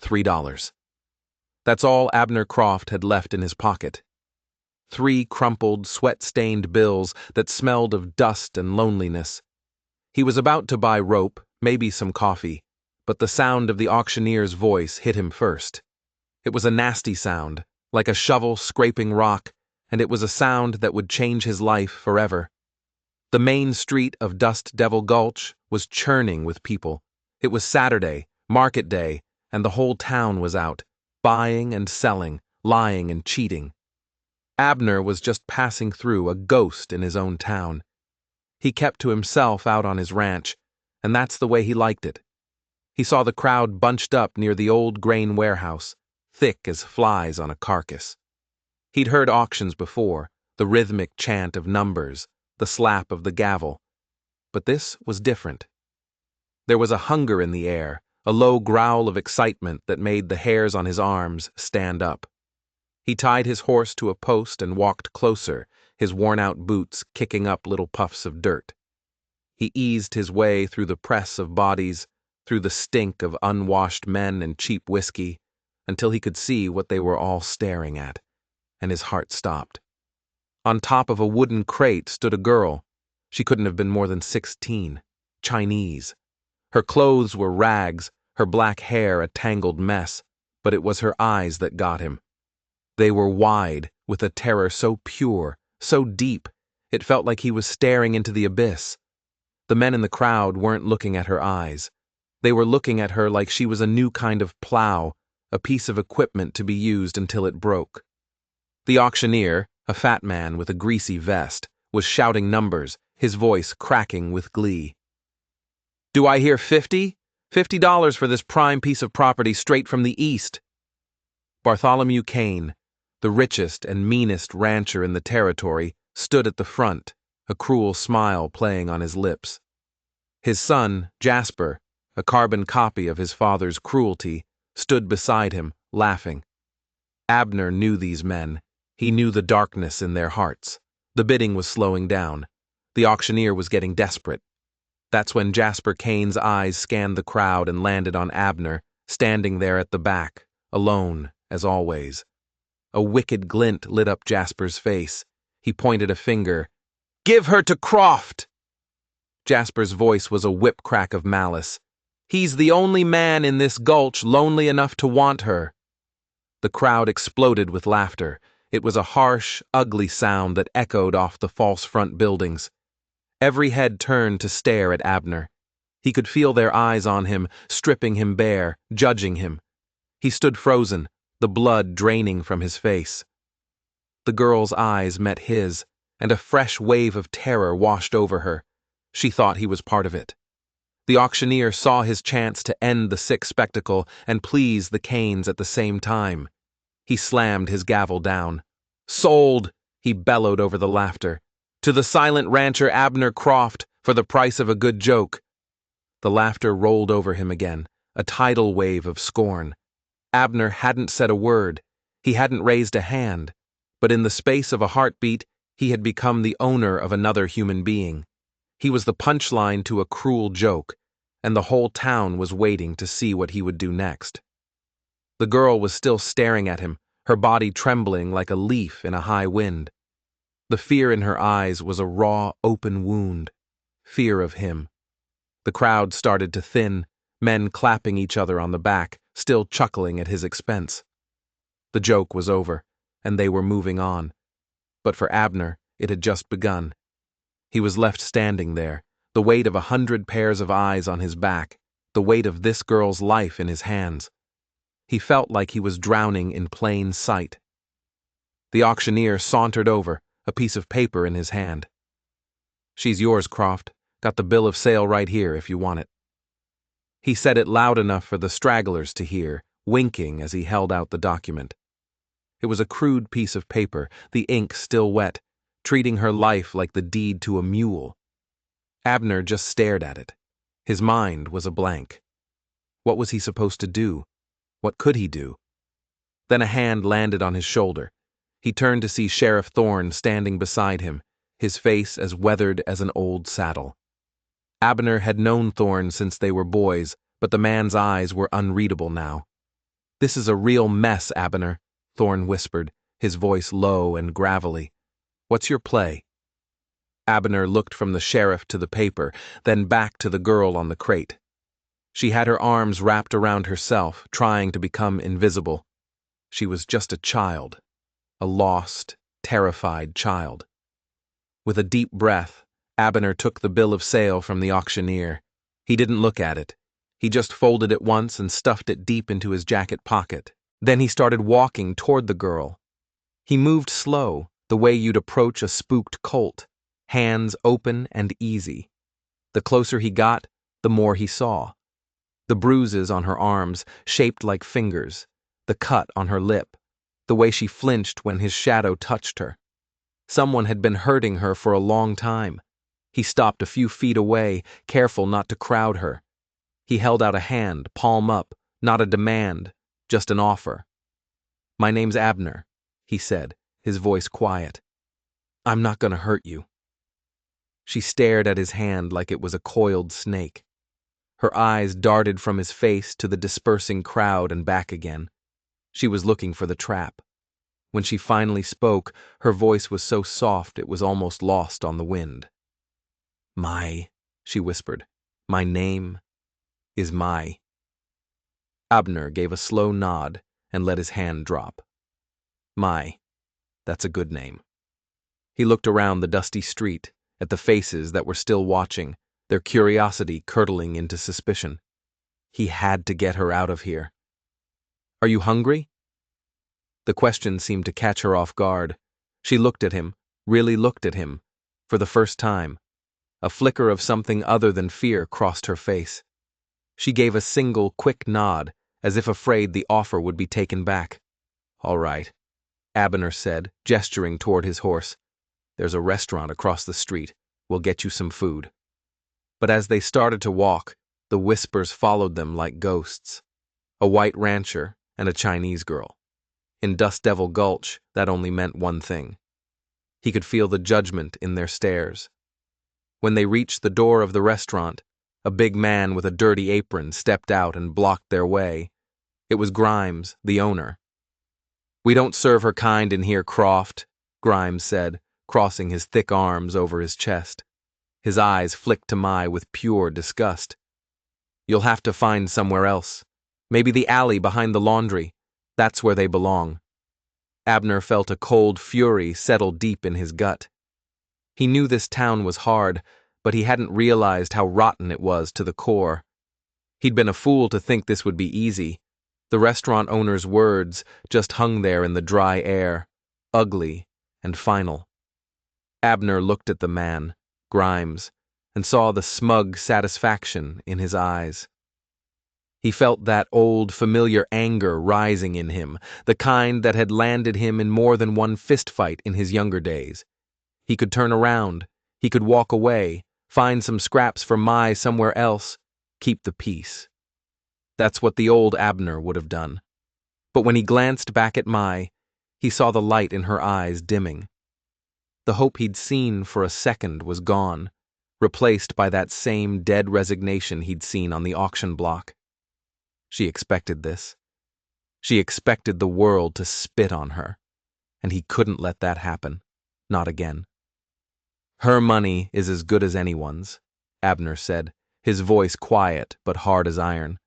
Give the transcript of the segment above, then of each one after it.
$3. That's all Abner Croft had left in his pocket. 3 crumpled, sweat-stained bills that smelled of dust and loneliness. He was about to buy rope, maybe some coffee, but the sound of the auctioneer's voice hit him first. It was a nasty sound, like a shovel scraping rock, and it was a sound that would change his life forever. The main street of Dust Devil Gulch was churning with people. It was Saturday, market day, and the whole town was out, buying and selling, lying and cheating. Abner was just passing through, a ghost in his own town. He kept to himself out on his ranch, and that's the way he liked it. He saw the crowd bunched up near the old grain warehouse, thick as flies on a carcass. He'd heard auctions before, the rhythmic chant of numbers, the slap of the gavel. But this was different. There was a hunger in the air, a low growl of excitement that made the hairs on his arms stand up. He tied his horse to a post and walked closer, his worn-out boots kicking up little puffs of dirt. He eased his way through the press of bodies, through the stink of unwashed men and cheap whiskey, until he could see what they were all staring at, and his heart stopped. On top of a wooden crate stood a girl. She couldn't have been more than 16, Chinese. Her clothes were rags, her black hair a tangled mess, but it was her eyes that got him. They were wide, with a terror so pure, so deep, it felt like he was staring into the abyss. The men in the crowd weren't looking at her eyes. They were looking at her like she was a new kind of plow, a piece of equipment to be used until it broke. The auctioneer, a fat man with a greasy vest, was shouting numbers, his voice cracking with glee. "Do I hear 50? $50 for this prime piece of property straight from the east." Bartholomew Kane, the richest and meanest rancher in the territory, stood at the front, a cruel smile playing on his lips. His son, Jasper, a carbon copy of his father's cruelty, stood beside him, laughing. Abner knew these men. He knew the darkness in their hearts. The bidding was slowing down. The auctioneer was getting desperate. That's when Jasper Kane's eyes scanned the crowd and landed on Abner, standing there at the back, alone, as always. A wicked glint lit up Jasper's face. He pointed a finger. "Give her to Croft!" Jasper's voice was a whip crack of malice. "He's the only man in this gulch lonely enough to want her." The crowd exploded with laughter. It was a harsh, ugly sound that echoed off the false front buildings. Every head turned to stare at Abner. He could feel their eyes on him, stripping him bare, judging him. He stood frozen, the blood draining from his face. The girl's eyes met his, and a fresh wave of terror washed over her. She thought he was part of it. The auctioneer saw his chance to end the sick spectacle and please the Kanes at the same time. He slammed his gavel down. "Sold!" he bellowed over the laughter. "To the silent rancher Abner Croft, for the price of a good joke." The laughter rolled over him again, a tidal wave of scorn. Abner hadn't said a word. He hadn't raised a hand. But in the space of a heartbeat, he had become the owner of another human being. He was the punchline to a cruel joke, and the whole town was waiting to see what he would do next. The girl was still staring at him, her body trembling like a leaf in a high wind. The fear in her eyes was a raw, open wound. Fear of him. The crowd started to thin, men clapping each other on the back, still chuckling at his expense. The joke was over, and they were moving on. But for Abner, it had just begun. He was left standing there, the weight of 100 pairs of eyes on his back, the weight of this girl's life in his hands. He felt like he was drowning in plain sight. The auctioneer sauntered over, a piece of paper in his hand. "She's yours, Croft. Got the bill of sale right here if you want it." He said it loud enough for the stragglers to hear, winking as he held out the document. It was a crude piece of paper, the ink still wet, treating her life like the deed to a mule. Abner just stared at it. His mind was a blank. What was he supposed to do? What could he do? Then a hand landed on his shoulder. He turned to see Sheriff Thorne standing beside him, his face as weathered as an old saddle. Abner had known Thorne since they were boys, but the man's eyes were unreadable now. "This is a real mess, Abner," Thorne whispered, his voice low and gravelly. "What's your play?" Abner looked from the sheriff to the paper, then back to the girl on the crate. She had her arms wrapped around herself, trying to become invisible. She was just a child, a lost, terrified child. With a deep breath, Abner took the bill of sale from the auctioneer. He didn't look at it. He just folded it once and stuffed it deep into his jacket pocket. Then he started walking toward the girl. He moved slow, the way you'd approach a spooked colt, hands open and easy. The closer he got, the more he saw. The bruises on her arms, shaped like fingers, the cut on her lip, the way she flinched when his shadow touched her. Someone had been hurting her for a long time. He stopped a few feet away, careful not to crowd her. He held out a hand, palm up, not a demand, just an offer. "My name's Abner," he said, his voice quiet. "I'm not going to hurt you." She stared at his hand like it was a coiled snake. Her eyes darted from his face to the dispersing crowd and back again. She was looking for the trap. When she finally spoke, her voice was so soft it was almost lost on the wind. She whispered, "My name is Mai." Abner gave a slow nod and let his hand drop. Mai, that's a good name. He looked around the dusty street, at the faces that were still watching, their curiosity curdling into suspicion. He had to get her out of here. "Are you hungry?" The question seemed to catch her off guard. She looked at him, really looked at him, for the first time. A flicker of something other than fear crossed her face. She gave a single, quick nod, as if afraid the offer would be taken back. "All right," Abner said, gesturing toward his horse. "There's a restaurant across the street. We'll get you some food." But as they started to walk, the whispers followed them like ghosts. A white rancher and a Chinese girl. In Dust Devil Gulch, that only meant one thing. He could feel the judgment in their stares. When they reached the door of the restaurant, a big man with a dirty apron stepped out and blocked their way. It was Grimes, the owner. "We don't serve her kind in here, Croft," Grimes said, crossing his thick arms over his chest. His eyes flicked to Mai with pure disgust. "You'll have to find somewhere else. Maybe the alley behind the laundry. That's where they belong." Abner felt a cold fury settle deep in his gut. He knew this town was hard, but he hadn't realized how rotten it was to the core. He'd been a fool to think this would be easy. The restaurant owner's words just hung there in the dry air, ugly and final. Abner looked at the man, Grimes, and saw the smug satisfaction in his eyes. He felt that old, familiar anger rising in him, the kind that had landed him in more than one fistfight in his younger days. He could turn around, he could walk away, find some scraps for Mai somewhere else, keep the peace. That's what the old Abner would have done. But when he glanced back at Mai, he saw the light in her eyes dimming. The hope he'd seen for a second was gone, replaced by that same dead resignation he'd seen on the auction block. She expected this. She expected the world to spit on her, and he couldn't let that happen. Not again. "Her money is as good as anyone's," Abner said, his voice quiet but hard as iron.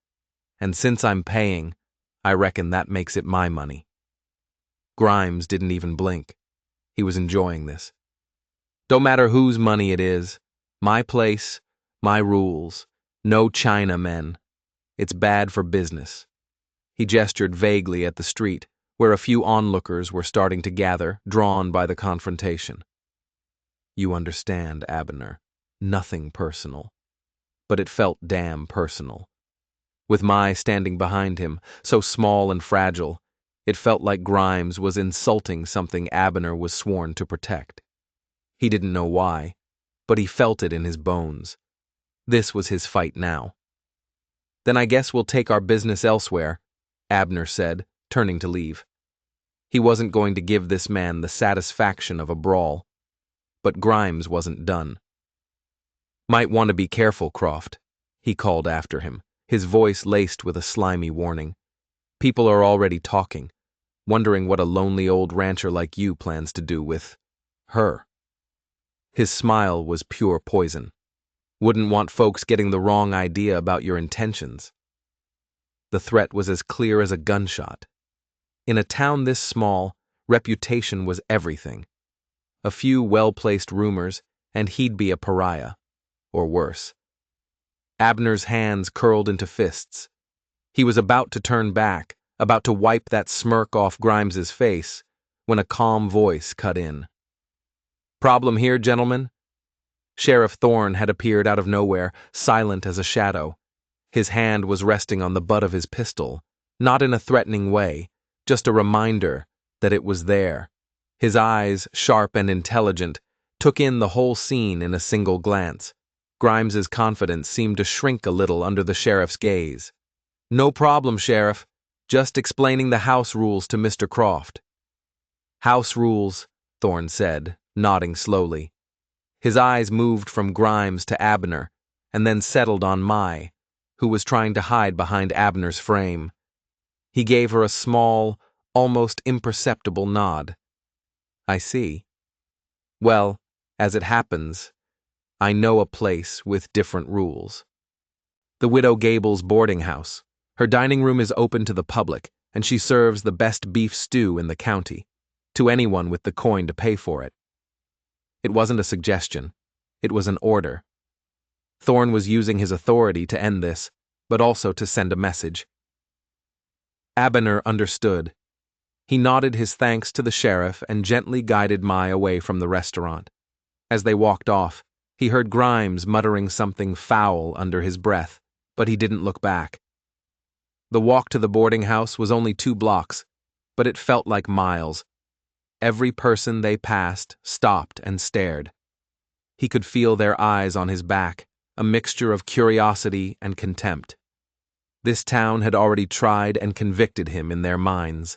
"And since I'm paying, I reckon that makes it my money." Grimes didn't even blink. He was enjoying this. "Don't matter whose money it is. My place, my rules. No China men. It's bad for business." He gestured vaguely at the street, where a few onlookers were starting to gather, drawn by the confrontation. "You understand, Abner. Nothing personal." But it felt damn personal. With Mai standing behind him, so small and fragile, it felt like Grimes was insulting something Abner was sworn to protect. He didn't know why, but he felt it in his bones. This was his fight now. "Then I guess we'll take our business elsewhere," Abner said, turning to leave. He wasn't going to give this man the satisfaction of a brawl. But Grimes wasn't done. "Might want to be careful, Croft," he called after him, his voice laced with a slimy warning. People are already talking, wondering what a lonely old rancher like you plans to do with her. His smile was pure poison. Wouldn't want folks getting the wrong idea about your intentions. The threat was as clear as a gunshot. In a town this small, reputation was everything. A few well-placed rumors, and he'd be a pariah. Or worse. Abner's hands curled into fists. He was about to turn back, about to wipe that smirk off Grimes's face, when a calm voice cut in. "Problem here, gentlemen?" Sheriff Thorne had appeared out of nowhere, silent as a shadow. His hand was resting on the butt of his pistol, not in a threatening way, just a reminder that it was there. His eyes, sharp and intelligent, took in the whole scene in a single glance. Grimes's confidence seemed to shrink a little under the sheriff's gaze. "No problem, Sheriff. Just explaining the house rules to Mr. Croft." "House rules," Thorne said, nodding slowly. His eyes moved from Grimes to Abner, and then settled on Mai, who was trying to hide behind Abner's frame. He gave her a small, almost imperceptible nod. "I see. Well, as it happens, I know a place with different rules. The Widow Gable's boarding house. Her dining room is open to the public, and she serves the best beef stew in the county, to anyone with the coin to pay for it." It wasn't a suggestion. It was an order. Thorne was using his authority to end this, but also to send a message. Abner understood. He nodded his thanks to the sheriff and gently guided Mai away from the restaurant. As they walked off, he heard Grimes muttering something foul under his breath, but he didn't look back. The walk to the boarding house was only 2 blocks, but it felt like miles. Every person they passed stopped and stared. He could feel their eyes on his back, a mixture of curiosity and contempt. This town had already tried and convicted him in their minds.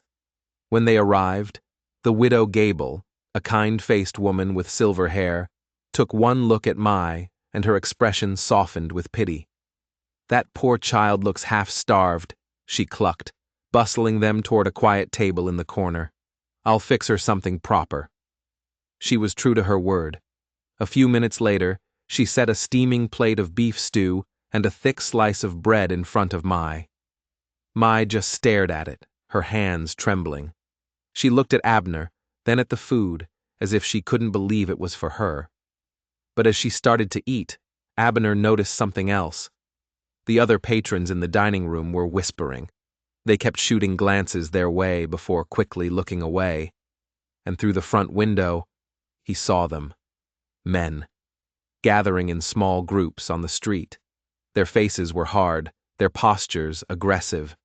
When they arrived, the Widow Gable, a kind-faced woman with silver hair, took one look at Mai, and her expression softened with pity. "That poor child looks half-starved," she clucked, bustling them toward a quiet table in the corner. "I'll fix her something proper." She was true to her word. A few minutes later, she set a steaming plate of beef stew and a thick slice of bread in front of Mai. Mai just stared at it, her hands trembling. She looked at Abner, then at the food, as if she couldn't believe it was for her. But as she started to eat, Abner noticed something else. The other patrons in the dining room were whispering. They kept shooting glances their way before quickly looking away. And through the front window, he saw them. Men. Gathering in small groups on the street. Their faces were hard, their postures aggressive.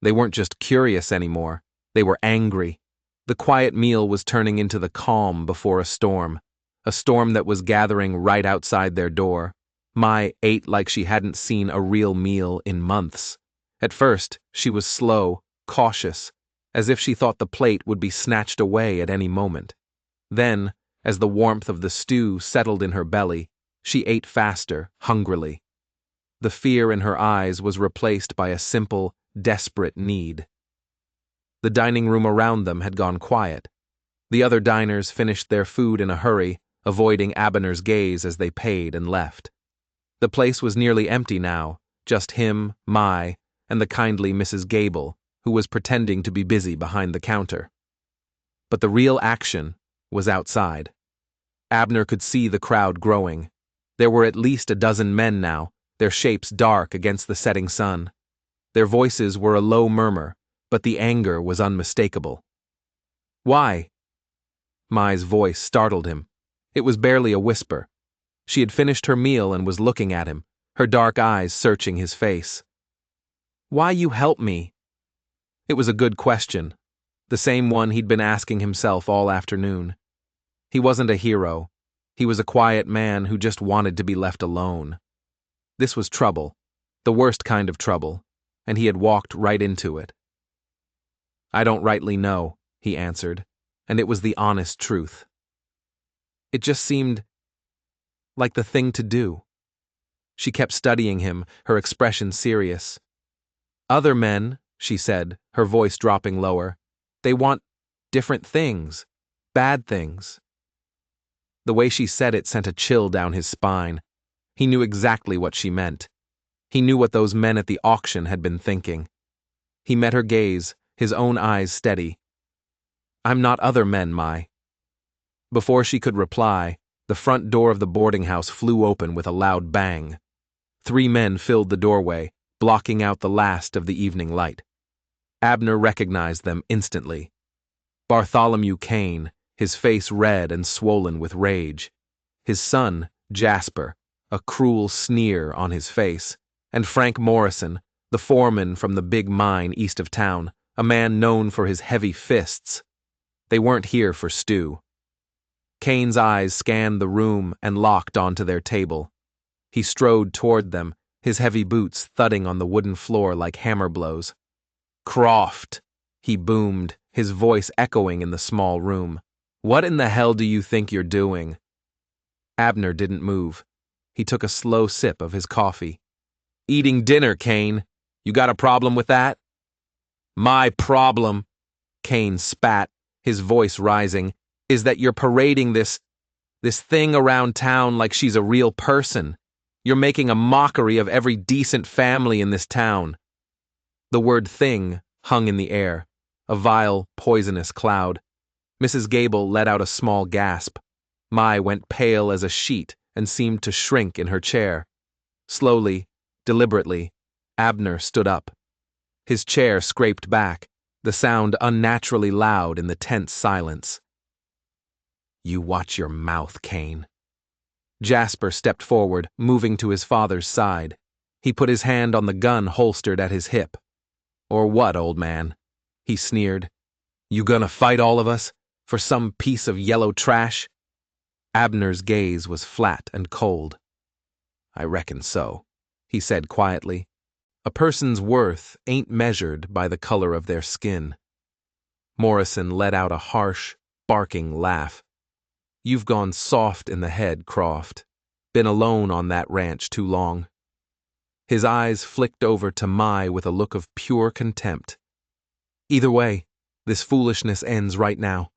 They weren't just curious anymore, they were angry. The quiet meal was turning into the calm before a storm that was gathering right outside their door. Mai ate like she hadn't seen a real meal in months. At first, she was slow, cautious, as if she thought the plate would be snatched away at any moment. Then, as the warmth of the stew settled in her belly, she ate faster, hungrily. The fear in her eyes was replaced by a simple, desperate need. The dining room around them had gone quiet. The other diners finished their food in a hurry, avoiding Abner's gaze as they paid and left. The place was nearly empty now, just him, Mai, and the kindly Mrs. Gable, who was pretending to be busy behind the counter. But the real action was outside. Abner could see the crowd growing. There were at least a dozen men now, their shapes dark against the setting sun. Their voices were a low murmur, but the anger was unmistakable. "Why?" Mai's voice startled him. It was barely a whisper. She had finished her meal and was looking at him, her dark eyes searching his face. "Why you help me?" It was a good question, the same one he'd been asking himself all afternoon. He wasn't a hero. He was a quiet man who just wanted to be left alone. This was trouble, the worst kind of trouble, and he had walked right into it. "I don't rightly know," he answered, and it was the honest truth. It just seemed like the thing to do. She kept studying him, her expression serious. "Other men," she said, her voice dropping lower. They want different things. Bad things. The way she said it sent a chill down his spine. He knew exactly what she meant. He knew what those men at the auction had been thinking. He met her gaze, his own eyes steady. I'm not other men, Mai. Before she could reply, the front door of the boarding house flew open with a loud bang. 3 men filled the doorway, blocking out the last of the evening light. Abner recognized them instantly. Bartholomew Kane, his face red and swollen with rage. His son, Jasper, a cruel sneer on his face. And Frank Morrison, the foreman from the big mine east of town, a man known for his heavy fists. They weren't here for stew. Kane's eyes scanned the room and locked onto their table. He strode toward them, his heavy boots thudding on the wooden floor like hammer blows. Croft, he boomed, his voice echoing in the small room. What in the hell do you think you're doing? Abner didn't move. He took a slow sip of his coffee. Eating dinner, Kane. You got a problem with that? My problem, Kane spat, his voice rising, is that you're parading this thing around town like she's a real person. You're making a mockery of every decent family in this town. The word thing hung in the air, a vile, poisonous cloud. Mrs. Gable let out a small gasp. Mai went pale as a sheet and seemed to shrink in her chair. Slowly, deliberately, Abner stood up. His chair scraped back, the sound unnaturally loud in the tense silence. You watch your mouth, Kane. Jasper stepped forward, moving to his father's side. He put his hand on the gun holstered at his hip. Or what, old man? He sneered. You gonna fight all of us? For some piece of yellow trash? Abner's gaze was flat and cold. I reckon so, he said quietly. A person's worth ain't measured by the color of their skin. Morrison let out a harsh, barking laugh. You've gone soft in the head, Croft. Been alone on that ranch too long. His eyes flicked over to Mai with a look of pure contempt. Either way, this foolishness ends right now.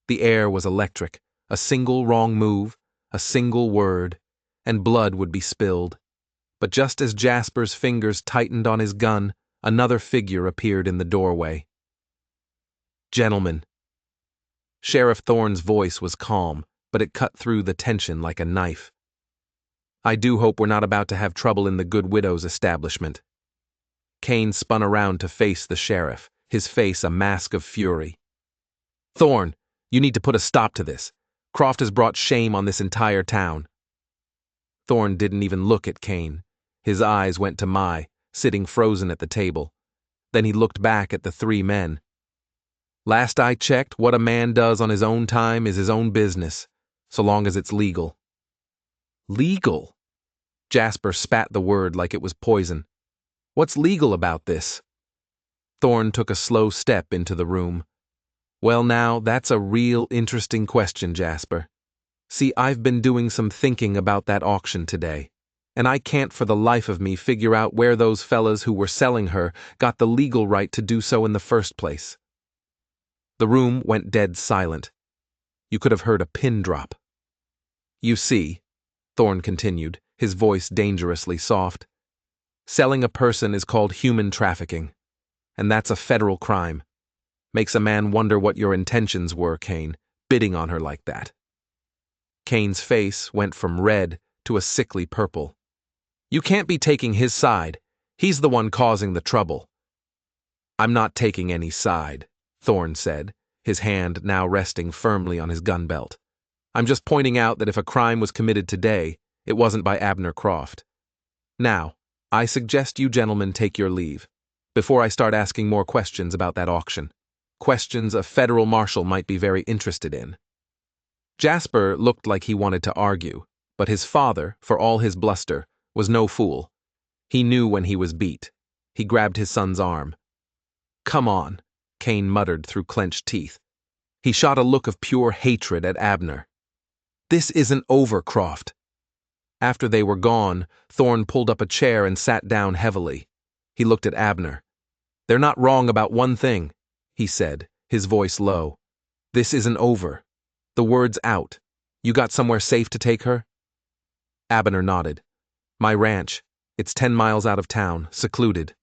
The air was electric. A single wrong move, a single word, and blood would be spilled. But just as Jasper's fingers tightened on his gun, another figure appeared in the doorway. Gentlemen. Sheriff Thorne's voice was calm, but it cut through the tension like a knife. I do hope we're not about to have trouble in the Good Widow's establishment. Kane spun around to face the sheriff, his face a mask of fury. Thorne, you need to put a stop to this. Croft has brought shame on this entire town. Thorne didn't even look at Kane. His eyes went to Mai, sitting frozen at the table. Then he looked back at the 3 men. Last I checked, what a man does on his own time is his own business, so long as it's legal. Legal? Jasper spat the word like it was poison. What's legal about this? Thorne took a slow step into the room. Well now, that's a real interesting question, Jasper. See, I've been doing some thinking about that auction today, and I can't for the life of me figure out where those fellas who were selling her got the legal right to do so in the first place. The room went dead silent. You could have heard a pin drop. You see, Thorne continued, his voice dangerously soft, selling a person is called human trafficking, and that's a federal crime. Makes a man wonder what your intentions were, Kane, bidding on her like that. Kane's face went from red to a sickly purple. You can't be taking his side. He's the one causing the trouble. I'm not taking any side, Thorne said, his hand now resting firmly on his gun belt. I'm just pointing out that if a crime was committed today, it wasn't by Abner Croft. Now, I suggest you gentlemen take your leave, before I start asking more questions about that auction. Questions a federal marshal might be very interested in. Jasper looked like he wanted to argue, but his father, for all his bluster, was no fool. He knew when he was beat. He grabbed his son's arm. Come on, Kane muttered through clenched teeth. He shot a look of pure hatred at Abner. This isn't over, Croft. After they were gone, Thorne pulled up a chair and sat down heavily. He looked at Abner. "They're not wrong about one thing," he said, his voice low. "This isn't over. The word's out. You got somewhere safe to take her?" Abner nodded. "My ranch. It's 10 miles out of town, secluded."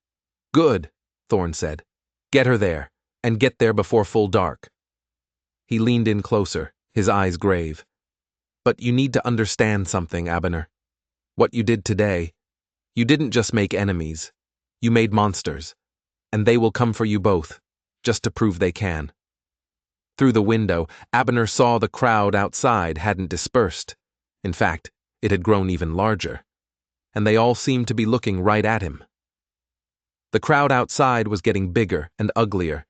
"Good," Thorne said. "Get her there, and get there before full dark." He leaned in closer, his eyes grave. "But you need to understand something, Abner. What you did today, you didn't just make enemies. You made monsters. And they will come for you both, just to prove they can." Through the window, Abner saw the crowd outside hadn't dispersed. In fact, it had grown even larger. And they all seemed to be looking right at him. The crowd outside was getting bigger and uglier.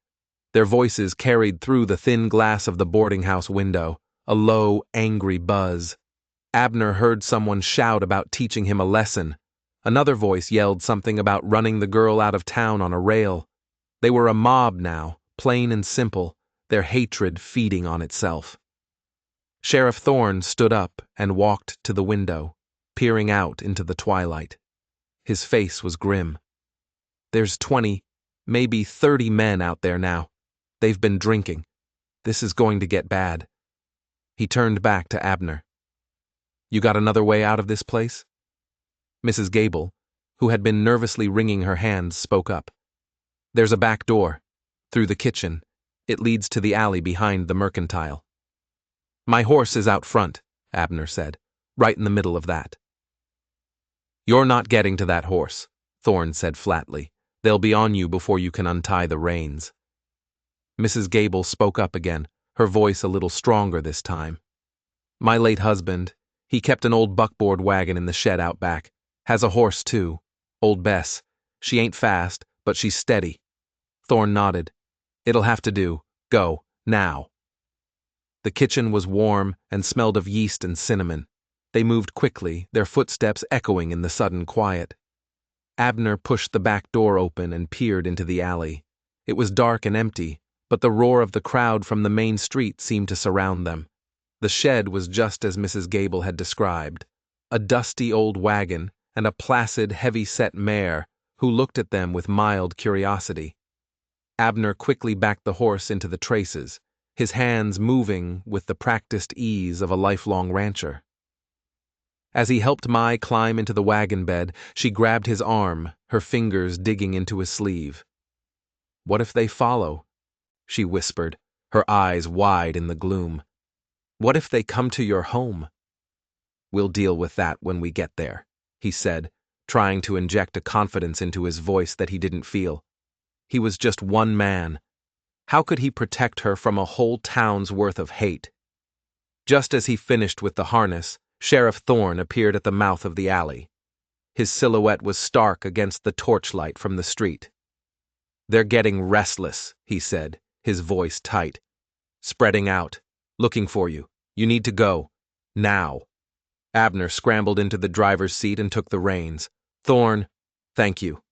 Their voices carried through the thin glass of the boarding house window, a low, angry buzz. Abner heard someone shout about teaching him a lesson. Another voice yelled something about running the girl out of town on a rail. They were a mob now, plain and simple, their hatred feeding on itself. Sheriff Thorne stood up and walked to the window, peering out into the twilight. His face was grim. "There's 20, maybe 30 men out there now. They've been drinking. This is going to get bad." He turned back to Abner. "You got another way out of this place?" Mrs. Gable, who had been nervously wringing her hands, spoke up. "There's a back door. Through the kitchen. It leads to the alley behind the mercantile." "My horse is out front," Abner said, "right in the middle of that." "You're not getting to that horse," Thorne said flatly. "They'll be on you before you can untie the reins." Mrs. Gable spoke up again, her voice a little stronger this time. "My late husband, he kept an old buckboard wagon in the shed out back. Has a horse, too. Old Bess. She ain't fast, but she's steady." Thorne nodded. "It'll have to do. Go. Now." The kitchen was warm and smelled of yeast and cinnamon. They moved quickly, their footsteps echoing in the sudden quiet. Abner pushed the back door open and peered into the alley. It was dark and empty, but the roar of the crowd from the main street seemed to surround them. The shed was just as Mrs. Gable had described. A dusty old wagon and a placid, heavy-set mare who looked at them with mild curiosity. Abner quickly backed the horse into the traces, his hands moving with the practiced ease of a lifelong rancher. As he helped Mai climb into the wagon bed, she grabbed his arm, her fingers digging into his sleeve. "What if they follow?" she whispered, her eyes wide in the gloom. "What if they come to your home?" "We'll deal with that when we get there," he said, trying to inject a confidence into his voice that he didn't feel. He was just one man. How could he protect her from a whole town's worth of hate? Just as he finished with the harness, Sheriff Thorne appeared at the mouth of the alley. His silhouette was stark against the torchlight from the street. "They're getting restless," he said, his voice tight. "Spreading out. Looking for you. You need to go. Now." Abner scrambled into the driver's seat and took the reins. "Thorne, thank you."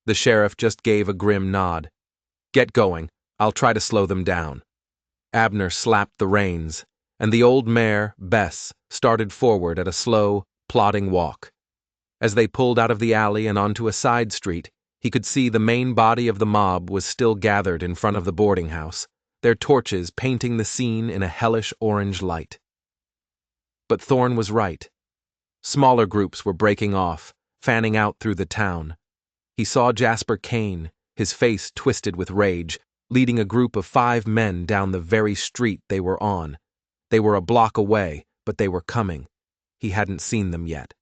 The sheriff just gave a grim nod. "Get going. I'll try to slow them down." Abner slapped the reins, and the old mare, Bess, started forward at a slow, plodding walk. As they pulled out of the alley and onto a side street, he could see the main body of the mob was still gathered in front of the boarding house, their torches painting the scene in a hellish orange light. But Thorne was right. Smaller groups were breaking off, fanning out through the town. He saw Jasper Kane, his face twisted with rage, leading a group of 5 men down the very street they were on. They were a block away, but they were coming. He hadn't seen them yet.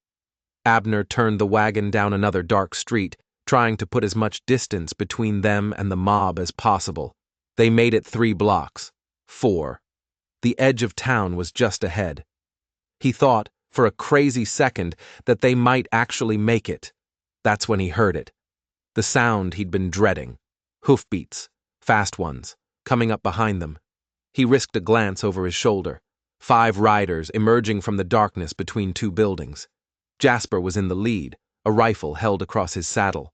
Abner turned the wagon down another dark street, trying to put as much distance between them and the mob as possible. They made it 3 blocks. 4. The edge of town was just ahead. He thought, for a crazy second, that they might actually make it. That's when he heard it. The sound he'd been dreading. Hoofbeats, fast ones, coming up behind them. He risked a glance over his shoulder. 5 riders emerging from the darkness between 2 buildings. Jasper was in the lead, a rifle held across his saddle.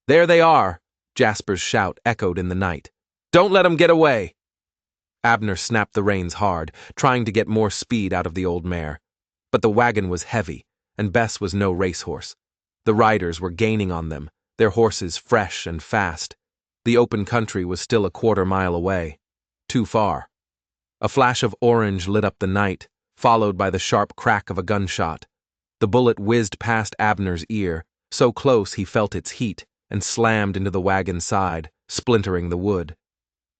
"There they are!" Jasper's shout echoed in the night. "Don't let 'em get away!" Abner snapped the reins hard, trying to get more speed out of the old mare. But the wagon was heavy, and Bess was no racehorse. The riders were gaining on them, their horses fresh and fast. The open country was still a quarter-mile away. Too far. A flash of orange lit up the night, followed by the sharp crack of a gunshot. The bullet whizzed past Abner's ear, so close he felt its heat, and slammed into the wagon's side, splintering the wood.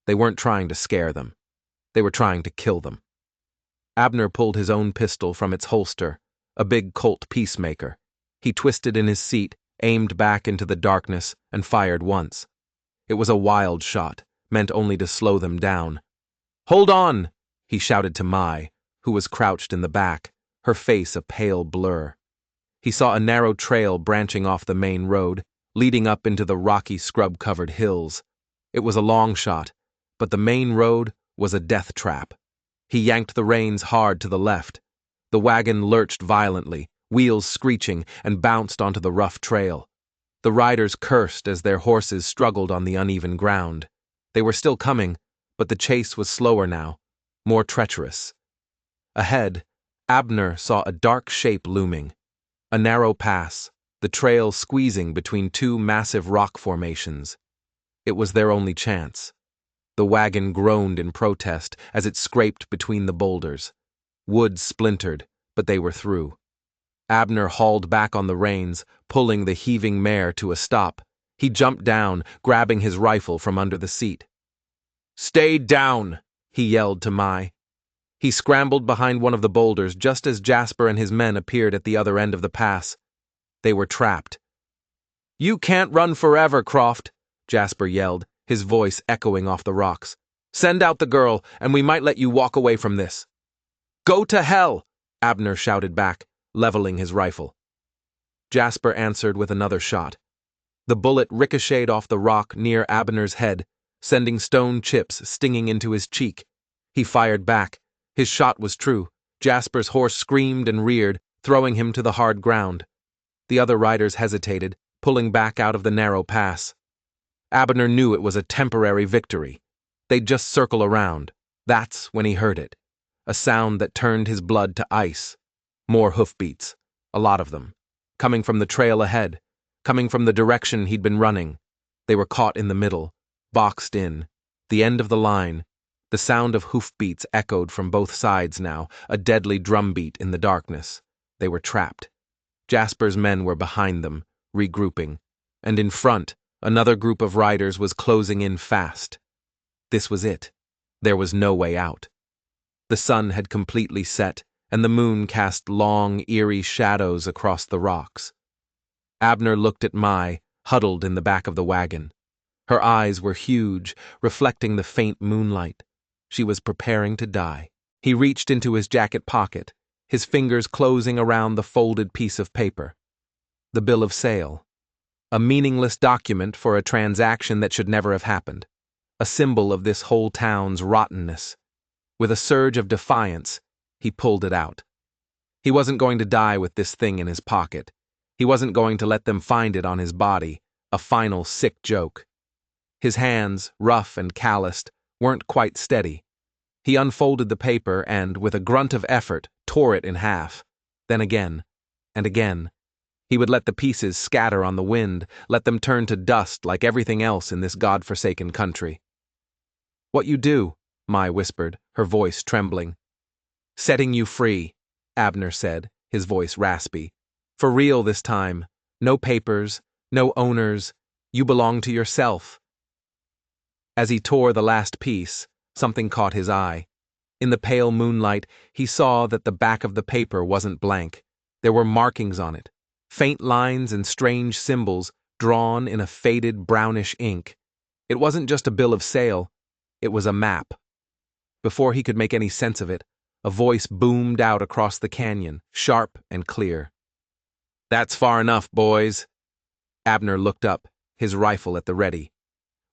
They weren't trying to scare them. They were trying to kill them. Abner pulled his own pistol from its holster, a big Colt Peacemaker. He twisted in his seat, aimed back into the darkness, and fired once. It was a wild shot, meant only to slow them down. "Hold on!" he shouted to Mai, who was crouched in the back, her face a pale blur. He saw a narrow trail branching off the main road, leading up into the rocky scrub-covered hills. It was a long shot, but the main road was a death trap. He yanked the reins hard to the left. The wagon lurched violently, wheels screeching, and bounced onto the rough trail. The riders cursed as their horses struggled on the uneven ground. They were still coming, but the chase was slower now, more treacherous. Ahead, Abner saw a dark shape looming. A narrow pass, the trail squeezing between two massive rock formations. It was their only chance. The wagon groaned in protest as it scraped between the boulders. Wood splintered, but they were through. Abner hauled back on the reins, pulling the heaving mare to a stop. He jumped down, grabbing his rifle from under the seat. "Stay down!" he yelled to Mai. He scrambled behind one of the boulders just as Jasper and his men appeared at the other end of the pass. They were trapped. "You can't run forever, Croft," Jasper yelled, his voice echoing off the rocks. "Send out the girl, and we might let you walk away from this." "Go to hell!" Abner shouted back, leveling his rifle. Jasper answered with another shot. The bullet ricocheted off the rock near Abner's head, sending stone chips stinging into his cheek. He fired back. His shot was true. Jasper's horse screamed and reared, throwing him to the hard ground. The other riders hesitated, pulling back out of the narrow pass. Abner knew it was a temporary victory. They'd just circle around. That's when he heard it. A sound that turned his blood to ice. More hoofbeats. A lot of them. Coming from the trail ahead. Coming from the direction he'd been running. They were caught in the middle. Boxed in. The end of the line. The sound of hoofbeats echoed from both sides now, a deadly drumbeat in the darkness. They were trapped. Jasper's men were behind them, regrouping. And in front, another group of riders was closing in fast. This was it. There was no way out. The sun had completely set, and the moon cast long, eerie shadows across the rocks. Abner looked at Mai, huddled in the back of the wagon. Her eyes were huge, reflecting the faint moonlight. She was preparing to die. He reached into his jacket pocket, his fingers closing around the folded piece of paper. The bill of sale. A meaningless document for a transaction that should never have happened. A symbol of this whole town's rottenness. With a surge of defiance, he pulled it out. He wasn't going to die with this thing in his pocket. He wasn't going to let them find it on his body, a final sick joke. His hands, rough and calloused, weren't quite steady. He unfolded the paper and, with a grunt of effort, tore it in half. Then again, and again. He would let the pieces scatter on the wind, let them turn to dust like everything else in this God-forsaken country. "What you do?" Mai whispered, her voice trembling. "Setting you free," Abner said, his voice raspy. "For real this time. No papers, no owners. You belong to yourself." As he tore the last piece, something caught his eye. In the pale moonlight, he saw that the back of the paper wasn't blank. There were markings on it, faint lines and strange symbols drawn in a faded brownish ink. It wasn't just a bill of sale, it was a map. Before he could make any sense of it, a voice boomed out across the canyon, sharp and clear. "That's far enough, boys." Abner looked up, his rifle at the ready.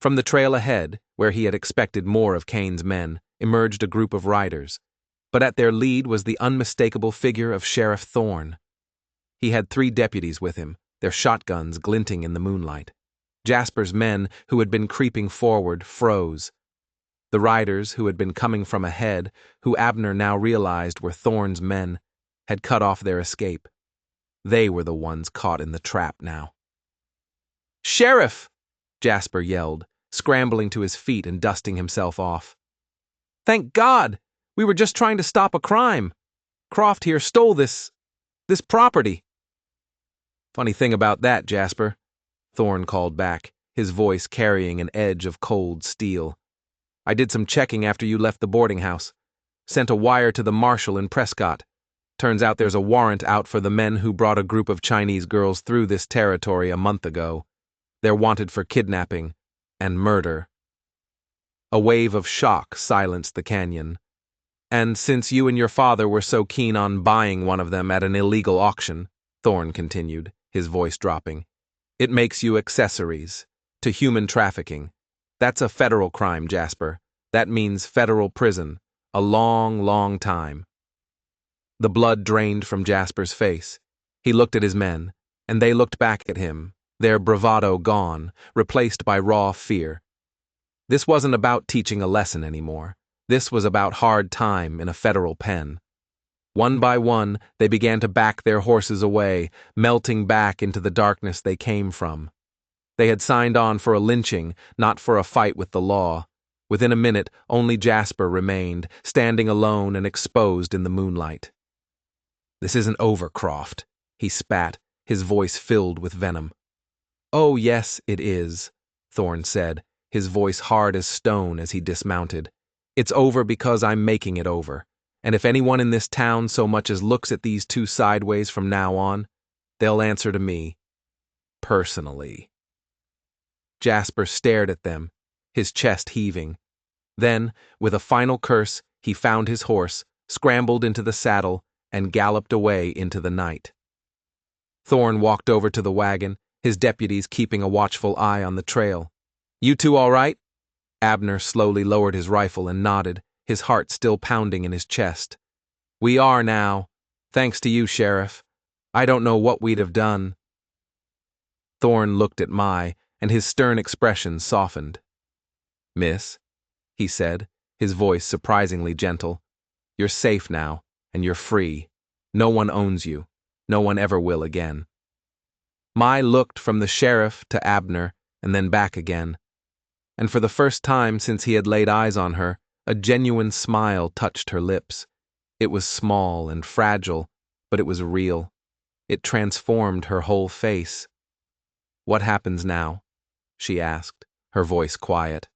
From the trail ahead, where he had expected more of Kane's men, emerged a group of riders, but at their lead was the unmistakable figure of Sheriff Thorne. He had 3 deputies with him, their shotguns glinting in the moonlight. Jasper's men, who had been creeping forward, froze. The riders, who had been coming from ahead, who Abner now realized were Thorne's men, had cut off their escape. They were the ones caught in the trap now. Sheriff! Jasper yelled, scrambling to his feet and dusting himself off. Thank God! We were just trying to stop a crime. Croft here stole this property. Funny thing about that, Jasper, Thorne called back, his voice carrying an edge of cold steel. I did some checking after you left the boarding house. Sent a wire to the marshal in Prescott. Turns out there's a warrant out for the men who brought a group of Chinese girls through this territory a month ago. They're wanted for kidnapping and murder. A wave of shock silenced the canyon. And since you and your father were so keen on buying one of them at an illegal auction, Thorne continued, his voice dropping, it makes you accessories to human trafficking. That's a federal crime, Jasper. That means federal prison. A long, long time. The blood drained from Jasper's face. He looked at his men, and they looked back at him, their bravado gone, replaced by raw fear. This wasn't about teaching a lesson anymore. This was about hard time in a federal pen. One by one, they began to back their horses away, melting back into the darkness they came from. They had signed on for a lynching, not for a fight with the law. Within a minute, only Jasper remained, standing alone and exposed in the moonlight. This isn't over, Croft, he spat, his voice filled with venom. Oh, yes, it is, Thorne said, his voice hard as stone as he dismounted. It's over because I'm making it over. And if anyone in this town so much as looks at these two sideways from now on, they'll answer to me. Personally. Jasper stared at them, his chest heaving. Then, with a final curse, he found his horse, scrambled into the saddle, and galloped away into the night. Thorne walked over to the wagon, his deputies keeping a watchful eye on the trail. You two all right? Abner slowly lowered his rifle and nodded, his heart still pounding in his chest. We are now. Thanks to you, Sheriff. I don't know what we'd have done. Thorne looked at Mai, and his stern expression softened. Miss, he said, his voice surprisingly gentle, you're safe now, and you're free. No one owns you. No one ever will again. Mai looked from the sheriff to Abner, and then back again. And for the first time since he had laid eyes on her, a genuine smile touched her lips. It was small and fragile, but it was real. It transformed her whole face. What happens now? She asked, her voice quiet.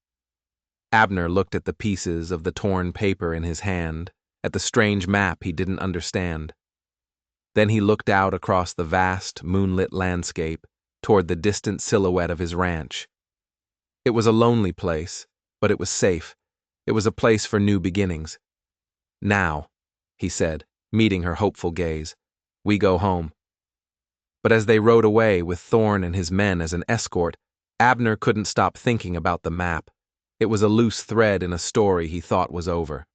Abner looked at the pieces of the torn paper in his hand, at the strange map he didn't understand. Then he looked out across the vast, moonlit landscape, toward the distant silhouette of his ranch. It was a lonely place, but it was safe. It was a place for new beginnings. Now, he said, meeting her hopeful gaze, we go home. But as they rode away with Thorne and his men as an escort, Abner couldn't stop thinking about the map. It was a loose thread in a story he thought was over.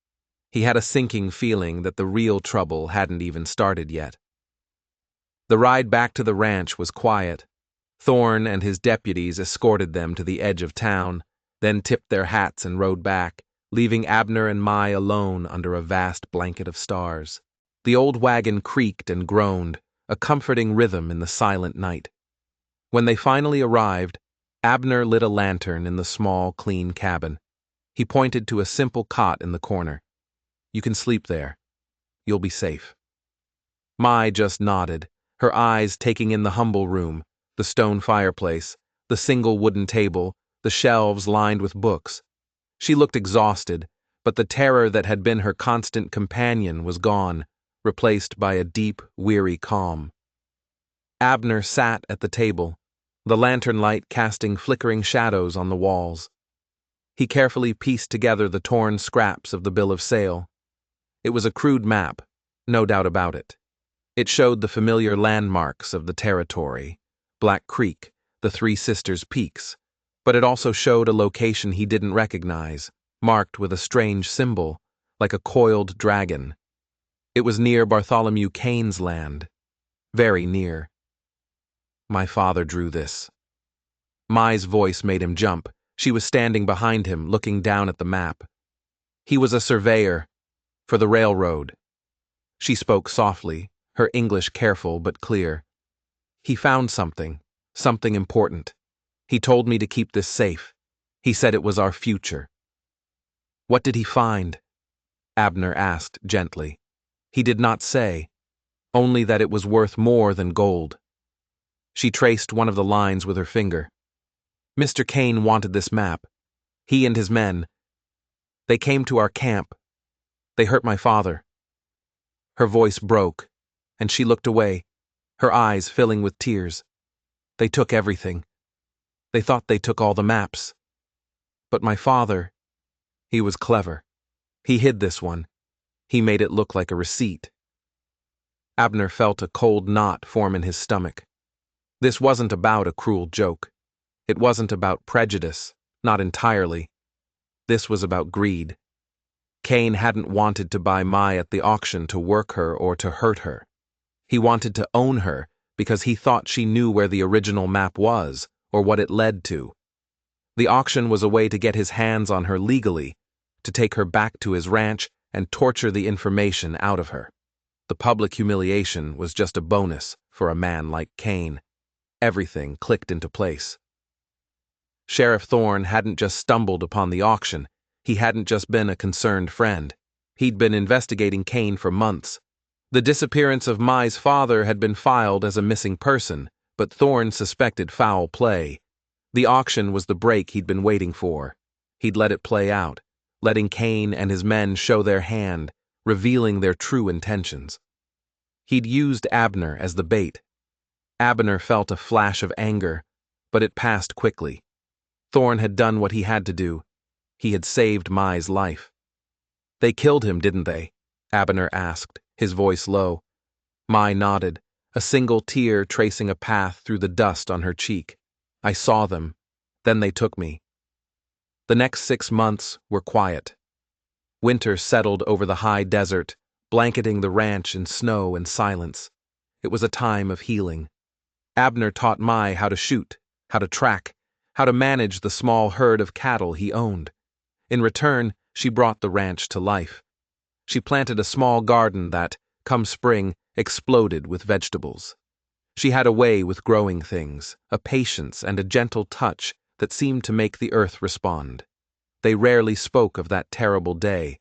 He had a sinking feeling that the real trouble hadn't even started yet. The ride back to the ranch was quiet. Thorne and his deputies escorted them to the edge of town, then tipped their hats and rode back, leaving Abner and Mai alone under a vast blanket of stars. The old wagon creaked and groaned, a comforting rhythm in the silent night. When they finally arrived, Abner lit a lantern in the small, clean cabin. He pointed to a simple cot in the corner. You can sleep there. You'll be safe. Mai just nodded, her eyes taking in the humble room, the stone fireplace, the single wooden table, the shelves lined with books. She looked exhausted, but the terror that had been her constant companion was gone, replaced by a deep, weary calm. Abner sat at the table, the lantern light casting flickering shadows on the walls. He carefully pieced together the torn scraps of the bill of sale. It was a crude map, no doubt about it. It showed the familiar landmarks of the territory, Black Creek, the Three Sisters Peaks, but it also showed a location he didn't recognize, marked with a strange symbol, like a coiled dragon. It was near Bartholomew Kane's land, very near. My father drew this. Mai's voice made him jump. She was standing behind him, looking down at the map. He was a surveyor for the railroad. She spoke softly, her English careful but clear. He found something important. He told me to keep this safe. He said it was our future." "What did he find?" Abner asked gently. "He did not say, only that it was worth more than gold." She traced one of the lines with her finger. "Mr. Kane wanted this map. He and his men. They came to our camp. They hurt my father." Her voice broke, and she looked away, her eyes filling with tears. "They took everything. They thought they took all the maps. But my father, he was clever. He hid this one. He made it look like a receipt." Abner felt a cold knot form in his stomach. This wasn't about a cruel joke. It wasn't about prejudice, not entirely. This was about greed. Kane hadn't wanted to buy Mai at the auction to work her or to hurt her. He wanted to own her because he thought she knew where the original map was or what it led to. The auction was a way to get his hands on her legally, to take her back to his ranch and torture the information out of her. The public humiliation was just a bonus for a man like Kane. Everything clicked into place. Sheriff Thorne hadn't just stumbled upon the auction. He hadn't just been a concerned friend. He'd been investigating Kane for months. The disappearance of Mai's father had been filed as a missing person, but Thorne suspected foul play. The auction was the break he'd been waiting for. He'd let it play out, letting Kane and his men show their hand, revealing their true intentions. He'd used Abner as the bait. Abner felt a flash of anger, but it passed quickly. Thorne had done what he had to do. He had saved Mai's life. "They killed him, didn't they?" Abner asked, his voice low. Mai nodded, a single tear tracing a path through the dust on her cheek. "I saw them. Then they took me." The next 6 months were quiet. Winter settled over the high desert, blanketing the ranch in snow and silence. It was a time of healing. Abner taught Mai how to shoot, how to track, how to manage the small herd of cattle he owned. In return, she brought the ranch to life. She planted a small garden that, come spring, exploded with vegetables. She had a way with growing things, a patience and a gentle touch that seemed to make the earth respond. They rarely spoke of that terrible day,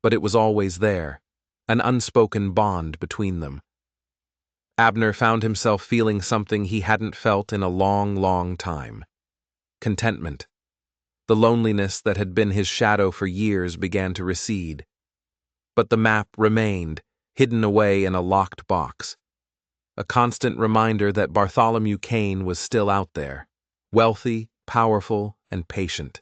but it was always there, an unspoken bond between them. Abner found himself feeling something he hadn't felt in a long, long time. Contentment. The loneliness that had been his shadow for years began to recede. But the map remained, hidden away in a locked box. A constant reminder that Bartholomew Kane was still out there, wealthy, powerful, and patient.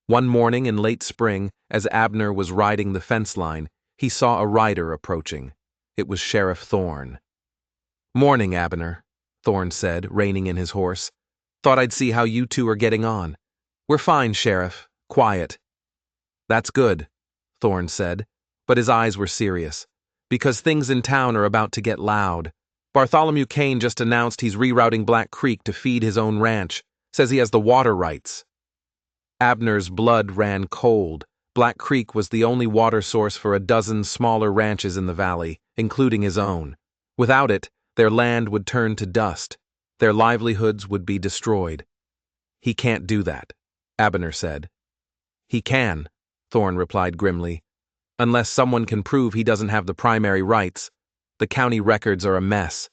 One morning in late spring, as Abner was riding the fence line, he saw a rider approaching. It was Sheriff Thorne. "Morning, Abner," Thorne said, reining in his horse. "Thought I'd see how you two are getting on." "We're fine, Sheriff. Quiet." "That's good," Thorne said, but his eyes were serious. "Because things in town are about to get loud. Bartholomew Kane just announced he's rerouting Black Creek to feed his own ranch. Says he has the water rights." Abner's blood ran cold. Black Creek was the only water source for a dozen smaller ranches in the valley, including his own. Without it, their land would turn to dust. Their livelihoods would be destroyed. "He can't do that," Abner said. "He can," Thorne replied grimly. "Unless someone can prove he doesn't have the primary rights. The county records are a mess.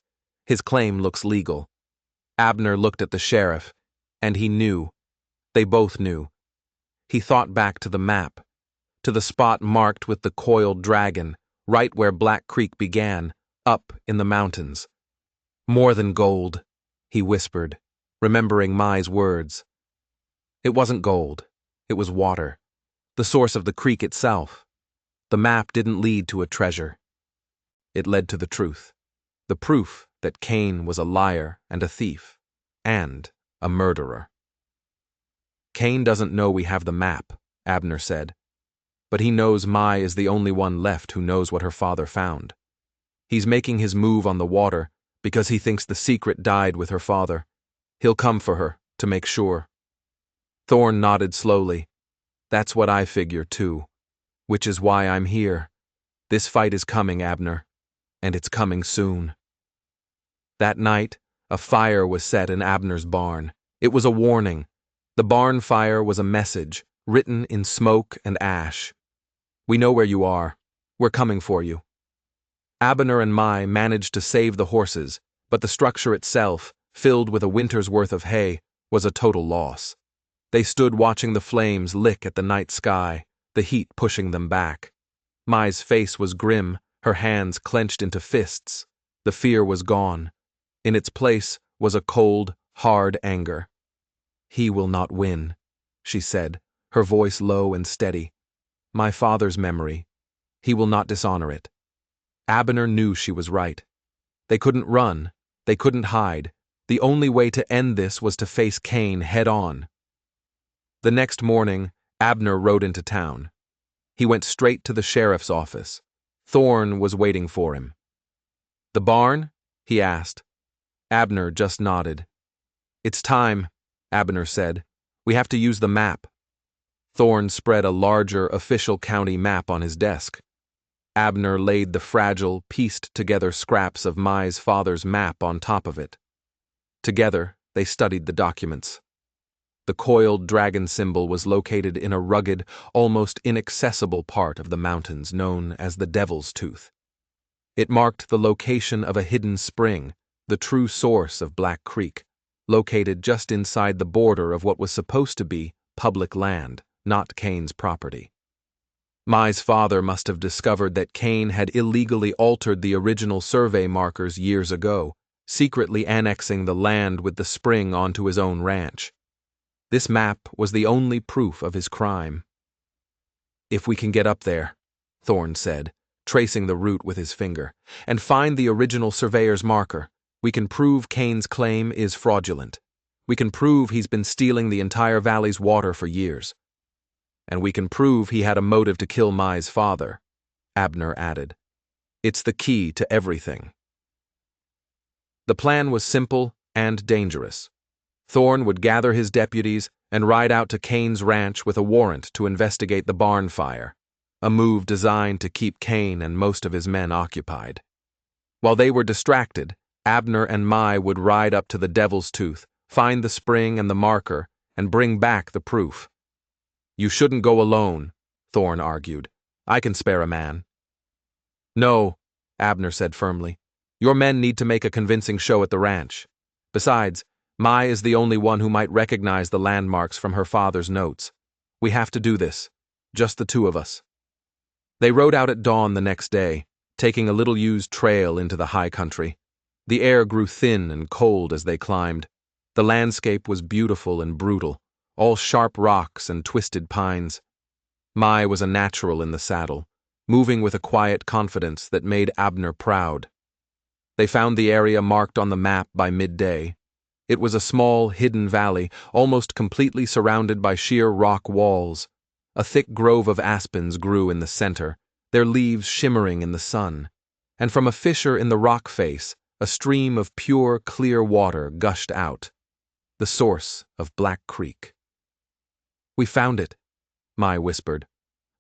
His claim looks legal." Abner looked at the sheriff, and he knew. They both knew. He thought back to the map, to the spot marked with the coiled dragon, right where Black Creek began, up in the mountains. "More than gold," he whispered, remembering Mai's words. It wasn't gold. It was water, the source of the creek itself. The map didn't lead to a treasure. It led to the truth. The proof that Kane was a liar and a thief, and a murderer. "Kane doesn't know we have the map," Abner said. "But he knows Mai is the only one left who knows what her father found. He's making his move on the water because he thinks the secret died with her father. He'll come for her, to make sure." Thorne nodded slowly. "That's what I figure, too. Which is why I'm here. This fight is coming, Abner. And it's coming soon." That night, a fire was set in Abner's barn. It was a warning. The barn fire was a message, written in smoke and ash. "We know where you are. We're coming for you." Abner and Mai managed to save the horses, but the structure itself, filled with a winter's worth of hay, was a total loss. They stood watching the flames lick at the night sky, the heat pushing them back. Mai's face was grim, her hands clenched into fists. The fear was gone. In its place was a cold, hard anger. "He will not win," she said, her voice low and steady. "My father's memory. He will not dishonor it." Abner knew she was right. They couldn't run. They couldn't hide. The only way to end this was to face Cain head on. The next morning, Abner rode into town. He went straight to the sheriff's office. Thorne was waiting for him. "The barn?" he asked. Abner just nodded. "It's time," Abner said. "We have to use the map." Thorne spread a larger official county map on his desk. Abner laid the fragile, pieced-together scraps of Mai's father's map on top of it. Together, they studied the documents. The coiled dragon symbol was located in a rugged, almost inaccessible part of the mountains known as the Devil's Tooth. It marked the location of a hidden spring, the true source of Black Creek, located just inside the border of what was supposed to be public land, not Cain's property. Mai's father must have discovered that Cain had illegally altered the original survey markers years ago, secretly annexing the land with the spring onto his own ranch. This map was the only proof of his crime. "If we can get up there," Thorne said, tracing the route with his finger, "and find the original surveyor's marker, we can prove Cain's claim is fraudulent. We can prove he's been stealing the entire valley's water for years. And we can prove he had a motive to kill Mai's father," Abner added. "It's the key to everything." The plan was simple and dangerous. Thorne would gather his deputies and ride out to Cain's ranch with a warrant to investigate the barn fire, a move designed to keep Cain and most of his men occupied. While they were distracted, Abner and Mai would ride up to the Devil's Tooth, find the spring and the marker, and bring back the proof. "You shouldn't go alone," Thorne argued. "I can spare a man." "No," Abner said firmly. "Your men need to make a convincing show at the ranch. Besides, Mai is the only one who might recognize the landmarks from her father's notes. We have to do this, just the two of us." They rode out at dawn the next day, taking a little-used trail into the high country. The air grew thin and cold as they climbed. The landscape was beautiful and brutal, all sharp rocks and twisted pines. Mai was a natural in the saddle, moving with a quiet confidence that made Abner proud. They found the area marked on the map by midday. It was a small, hidden valley, almost completely surrounded by sheer rock walls. A thick grove of aspens grew in the center, their leaves shimmering in the sun, and from a fissure in the rock face, a stream of pure, clear water gushed out, the source of Black Creek. "We found it," Mai whispered,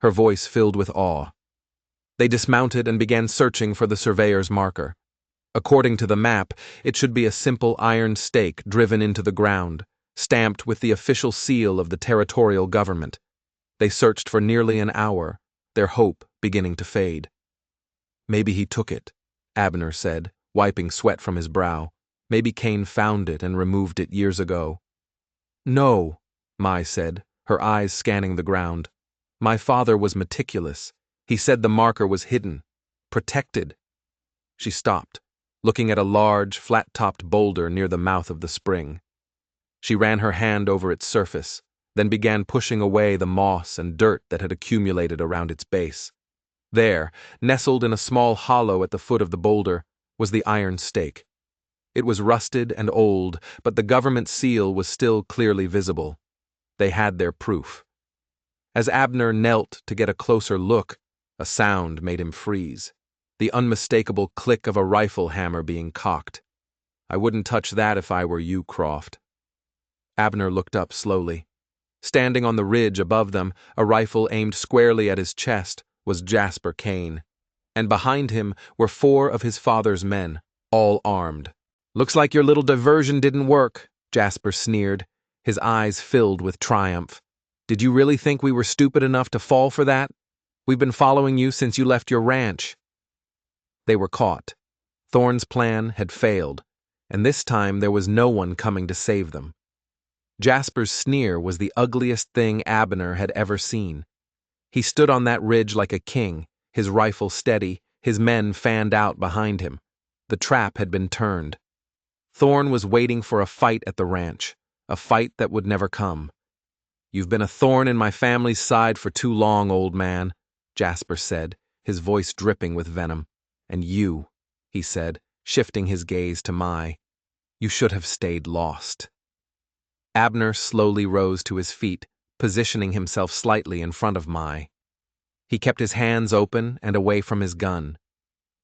her voice filled with awe. They dismounted and began searching for the surveyor's marker. According to the map, it should be a simple iron stake driven into the ground, stamped with the official seal of the territorial government. They searched for nearly an hour, their hope beginning to fade. "Maybe he took it," Abner said, wiping sweat from his brow. "Maybe Cain found it and removed it years ago." "No," Mai said, her eyes scanning the ground. "My father was meticulous. He said the marker was hidden, protected." She stopped, looking at a large, flat-topped boulder near the mouth of the spring. She ran her hand over its surface, then began pushing away the moss and dirt that had accumulated around its base. There, nestled in a small hollow at the foot of the boulder, was the iron stake. It was rusted and old, but the government seal was still clearly visible. They had their proof. As Abner knelt to get a closer look, a sound made him freeze. The unmistakable click of a rifle hammer being cocked. "I wouldn't touch that if I were you, Croft." Abner looked up slowly. Standing on the ridge above them, a rifle aimed squarely at his chest, was Jasper Cain. And behind him were 4 of his father's men, all armed. "Looks like your little diversion didn't work," Jasper sneered, his eyes filled with triumph. "Did you really think we were stupid enough to fall for that? We've been following you since you left your ranch." They were caught. Thorn's plan had failed, and this time there was no one coming to save them. Jasper's sneer was the ugliest thing Abner had ever seen. He stood on that ridge like a king, his rifle steady, his men fanned out behind him. The trap had been turned. Thorn was waiting for a fight at the ranch, a fight that would never come. "You've been a thorn in my family's side for too long, old man," Jasper said, his voice dripping with venom. "And you," he said, shifting his gaze to Mai, "you should have stayed lost." Abner slowly rose to his feet, positioning himself slightly in front of Mai. He kept his hands open and away from his gun.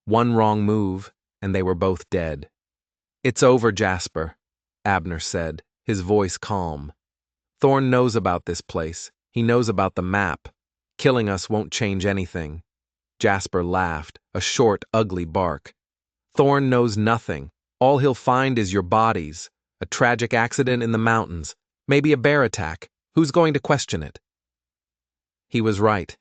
One wrong move, and they were both dead. "It's over, Jasper," Abner said, his voice calm. "Thorn knows about this place. He knows about the map. Killing us won't change anything." Jasper laughed, a short, ugly bark. "Thorn knows nothing. All he'll find is your bodies. A tragic accident in the mountains. Maybe a bear attack. Who's going to question it?" He was right.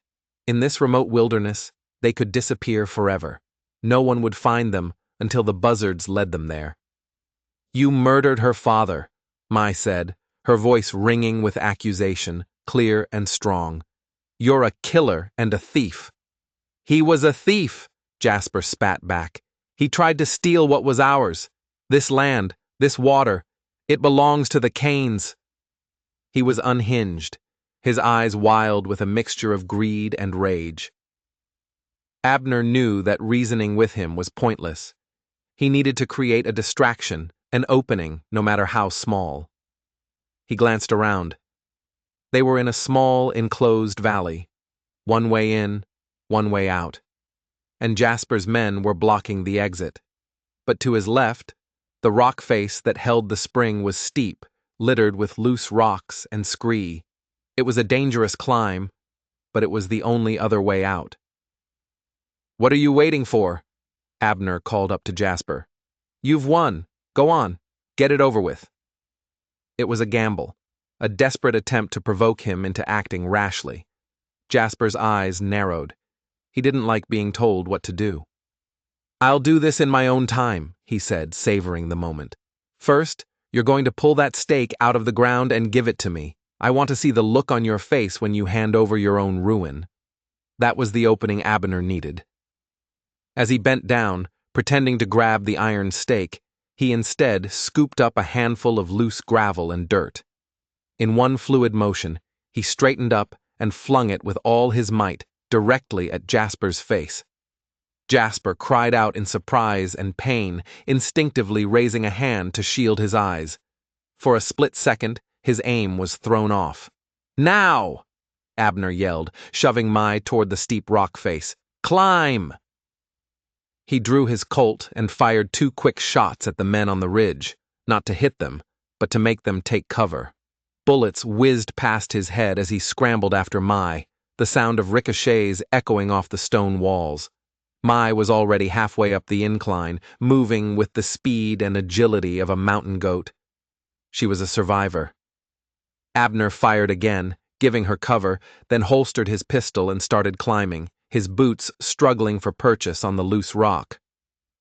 In this remote wilderness, they could disappear forever. No one would find them until the buzzards led them there. "You murdered her father," Mai said, her voice ringing with accusation, clear and strong. "You're a killer and a thief." "He was a thief," Jasper spat back. "He tried to steal what was ours. This land, this water. It belongs to the Canes." He was unhinged, his eyes wild with a mixture of greed and rage. Abner knew that reasoning with him was pointless. He needed to create a distraction, an opening, no matter how small. He glanced around. They were in a small, enclosed valley. One way in, one way out. And Jasper's men were blocking the exit. But to his left, the rock face that held the spring was steep, littered with loose rocks and scree. It was a dangerous climb, but it was the only other way out. "What are you waiting for?" Abner called up to Jasper. "You've won. Go on. Get it over with." It was a gamble, a desperate attempt to provoke him into acting rashly. Jasper's eyes narrowed. He didn't like being told what to do. "I'll do this in my own time," he said, savoring the moment. "First, you're going to pull that stake out of the ground and give it to me. I want to see the look on your face when you hand over your own ruin." That was the opening Abner needed. As he bent down, pretending to grab the iron stake, he instead scooped up a handful of loose gravel and dirt. In one fluid motion, he straightened up and flung it with all his might directly at Jasper's face. Jasper cried out in surprise and pain, instinctively raising a hand to shield his eyes. For a split second, his aim was thrown off. "Now!" Abner yelled, shoving Mai toward the steep rock face. "Climb!" He drew his Colt and fired 2 quick shots at the men on the ridge, not to hit them, but to make them take cover. Bullets whizzed past his head as he scrambled after Mai, the sound of ricochets echoing off the stone walls. Mai was already halfway up the incline, moving with the speed and agility of a mountain goat. She was a survivor. Abner fired again, giving her cover, then holstered his pistol and started climbing, his boots struggling for purchase on the loose rock.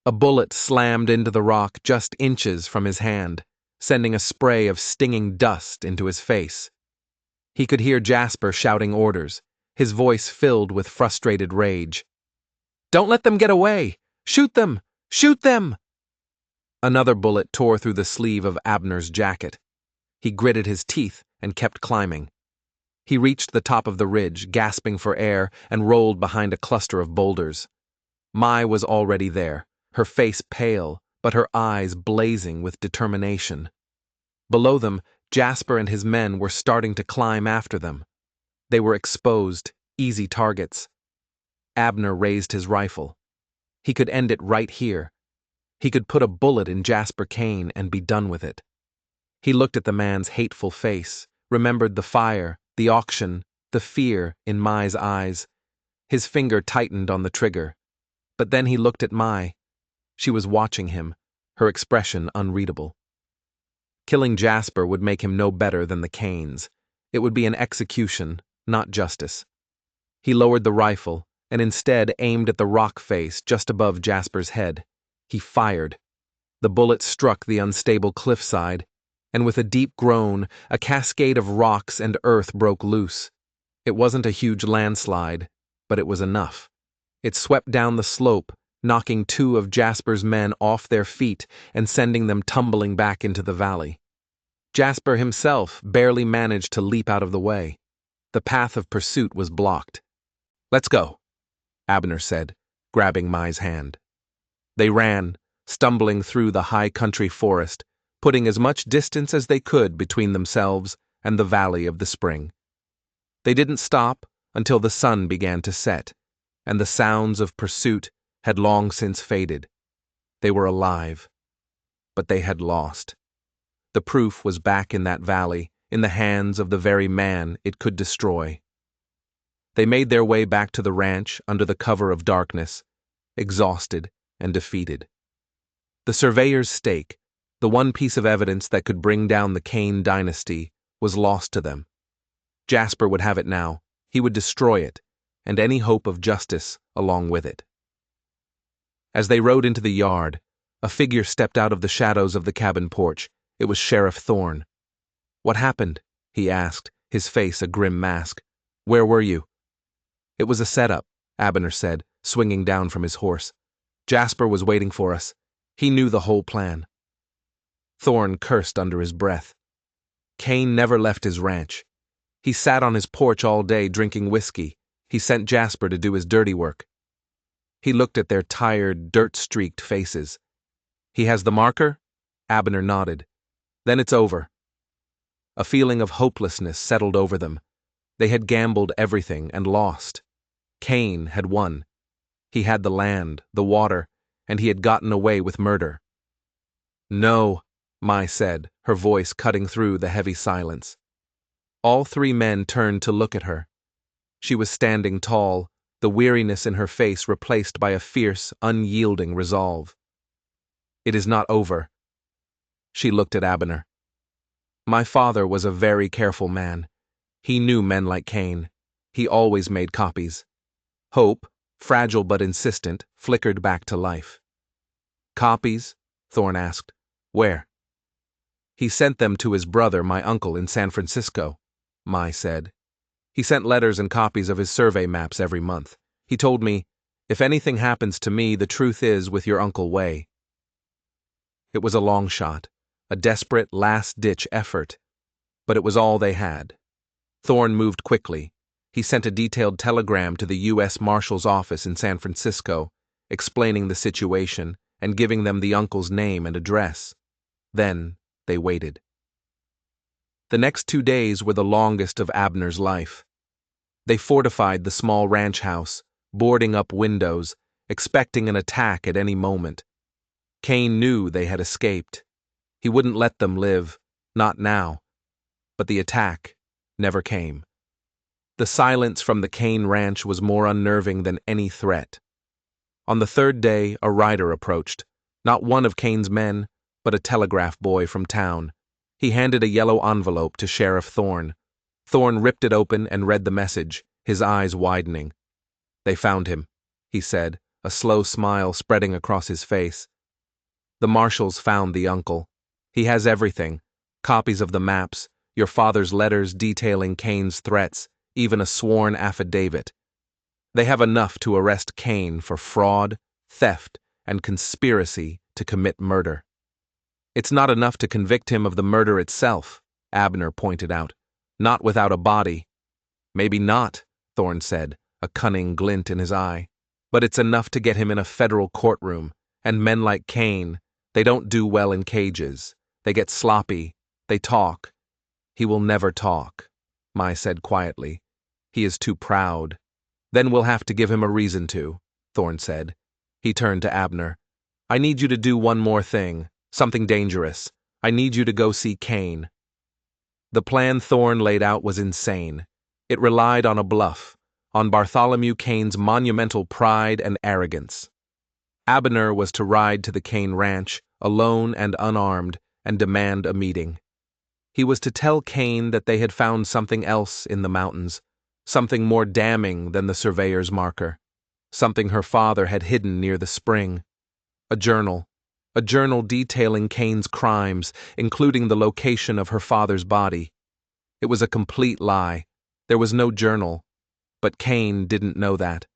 A bullet slammed into the rock just inches from his hand, sending a spray of stinging dust into his face. He could hear Jasper shouting orders, his voice filled with frustrated rage. "Don't let them get away! Shoot them! Shoot them!" Another bullet tore through the sleeve of Abner's jacket. He gritted his teeth and kept climbing. He reached the top of the ridge, gasping for air, and rolled behind a cluster of boulders. Mai was already there, her face pale, but her eyes blazing with determination. Below them, Jasper and his men were starting to climb after them. They were exposed, easy targets. Abner raised his rifle. He could end it right here. He could put a bullet in Jasper Kane and be done with it. He looked at the man's hateful face, remembered the fire, the auction, the fear in Mai's eyes. His finger tightened on the trigger. But then he looked at Mai. She was watching him, her expression unreadable. Killing Jasper would make him no better than the Kanes. It would be an execution, not justice. He lowered the rifle and instead aimed at the rock face just above Jasper's head. He fired. The bullet struck the unstable cliffside, and with a deep groan, a cascade of rocks and earth broke loose. It wasn't a huge landslide, but it was enough. It swept down the slope, knocking 2 of Jasper's men off their feet and sending them tumbling back into the valley. Jasper himself barely managed to leap out of the way. The path of pursuit was blocked. "Let's go," Abner said, grabbing Mai's hand. They ran, stumbling through the high country forest, putting as much distance as they could between themselves and the Valley of the Spring. They didn't stop until the sun began to set, and the sounds of pursuit had long since faded. They were alive, but they had lost. The proof was back in that valley, in the hands of the very man it could destroy. They made their way back to the ranch under the cover of darkness, exhausted and defeated. The surveyor's stake, the one piece of evidence that could bring down the Kane dynasty, was lost to them. Jasper would have it now. He would destroy it, and any hope of justice along with it. As they rode into the yard, a figure stepped out of the shadows of the cabin porch. It was Sheriff Thorne. "What happened?" he asked, his face a grim mask. "Where were you?" "It was a setup," Abner said, swinging down from his horse. "Jasper was waiting for us. He knew the whole plan." Thorne cursed under his breath. Kane never left his ranch. He sat on his porch all day drinking whiskey. He sent Jasper to do his dirty work. He looked at their tired, dirt-streaked faces. "He has the marker?" Abner nodded. "Then it's over." A feeling of hopelessness settled over them. They had gambled everything and lost. Kane had won. He had the land, the water, and he had gotten away with murder. "No," Mai said, her voice cutting through the heavy silence. All 3 men turned to look at her. She was standing tall, the weariness in her face replaced by a fierce, unyielding resolve. "It is not over." She looked at Abner. "My father was a very careful man. He knew men like Kane. He always made copies." Hope, fragile but insistent, flickered back to life. "Copies?" Thorne asked. "Where?" "He sent them to his brother, my uncle, in San Francisco," Mai said. "He sent letters and copies of his survey maps every month. He told me, 'If anything happens to me, the truth is with your Uncle Way.'" It was a long shot, a desperate last-ditch effort, but it was all they had. Thorne moved quickly. He sent a detailed telegram to the U.S. Marshal's office in San Francisco, explaining the situation and giving them the uncle's name and address. Then they waited. The next 2 days were the longest of Abner's life. They fortified the small ranch house, boarding up windows, expecting an attack at any moment. Kane knew they had escaped. He wouldn't let them live, not now. But the attack never came. The silence from the Kane ranch was more unnerving than any threat. On the 3rd day, a rider approached, not one of Kane's men, but a telegraph boy from town. He handed a yellow envelope to Sheriff Thorne. Thorne ripped it open and read the message, his eyes widening. "They found him," he said, a slow smile spreading across his face. "The marshals found the uncle. He has everything, copies of the maps, your father's letters detailing Kane's threats, even a sworn affidavit. They have enough to arrest Kane for fraud, theft, and conspiracy to commit murder." "It's not enough to convict him of the murder itself," Abner pointed out. "Not without a body." "Maybe not," Thorne said, a cunning glint in his eye. "But it's enough to get him in a federal courtroom, and men like Kane, they don't do well in cages. They get sloppy. They talk." "He will never talk," Mai said quietly. "He is too proud." "Then we'll have to give him a reason to," Thorne said. He turned to Abner. "I need you to do one more thing, something dangerous. I need you to go see Kane." The plan Thorne laid out was insane. It relied on a bluff, on Bartholomew Kane's monumental pride and arrogance. Abner was to ride to the Kane ranch, alone and unarmed, and demand a meeting. He was to tell Kane that they had found something else in the mountains, something more damning than the surveyor's marker, something her father had hidden near the spring. A journal detailing Kane's crimes, including the location of her father's body. It was a complete lie. There was no journal, but Kane didn't know that.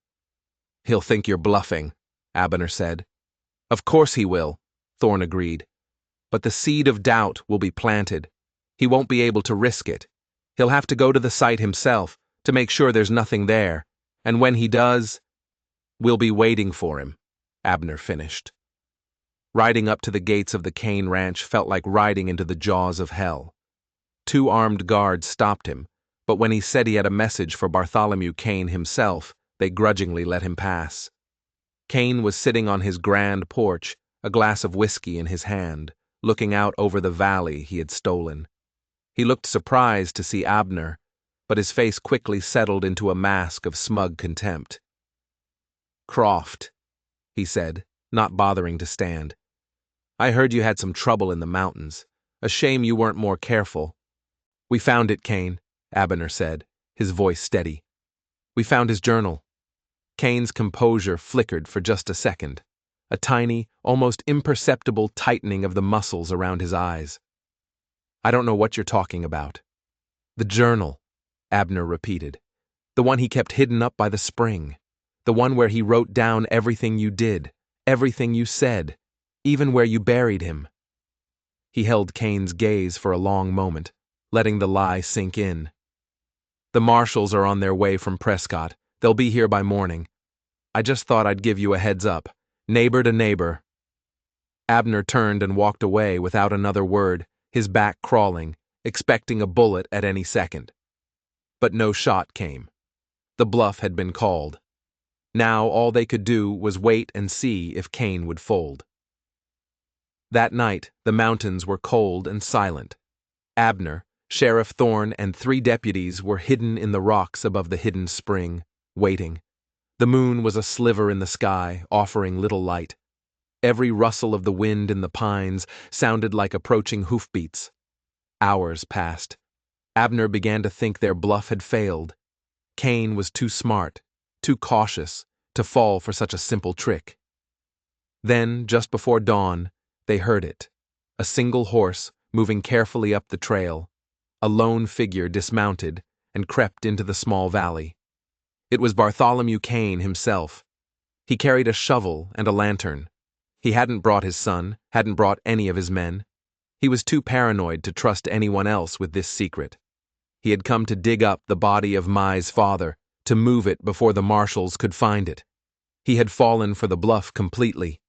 "He'll think you're bluffing," Abner said. "Of course he will," Thorne agreed. "But the seed of doubt will be planted. He won't be able to risk it. He'll have to go to the site himself to make sure there's nothing there, and when he does, we'll be waiting for him," Abner finished. Riding up to the gates of the Kane ranch felt like riding into the jaws of hell. 2 armed guards stopped him, but when he said he had a message for Bartholomew Kane himself, they grudgingly let him pass. Kane was sitting on his grand porch, a glass of whiskey in his hand, looking out over the valley he had stolen. He looked surprised to see Abner, but his face quickly settled into a mask of smug contempt. "Croft," he said, not bothering to stand. "I heard you had some trouble in the mountains. A shame you weren't more careful." "We found it, Kane," Abner said, his voice steady. "We found his journal." Kane's composure flickered for just a second, a tiny, almost imperceptible tightening of the muscles around his eyes. "I don't know what you're talking about." "The journal," Abner repeated. "The one he kept hidden up by the spring. The one where he wrote down everything you did, everything you said, even where you buried him." He held Kane's gaze for a long moment, letting the lie sink in. "The marshals are on their way from Prescott. They'll be here by morning. I just thought I'd give you a heads up. Neighbor to neighbor." Abner turned and walked away without another word, his back crawling, expecting a bullet at any second. But no shot came. The bluff had been called. Now all they could do was wait and see if Kane would fold. That night, the mountains were cold and silent. Abner, Sheriff Thorne, and 3 deputies were hidden in the rocks above the hidden spring, waiting. The moon was a sliver in the sky, offering little light. Every rustle of the wind in the pines sounded like approaching hoofbeats. Hours passed. Abner began to think their bluff had failed. Kane was too smart, too cautious, to fall for such a simple trick. Then, just before dawn, they heard it. A single horse, moving carefully up the trail. A lone figure dismounted and crept into the small valley. It was Bartholomew Kane himself. He carried a shovel and a lantern. He hadn't brought his son, hadn't brought any of his men. He was too paranoid to trust anyone else with this secret. He had come to dig up the body of Mai's father, to move it before the marshals could find it. He had fallen for the bluff completely.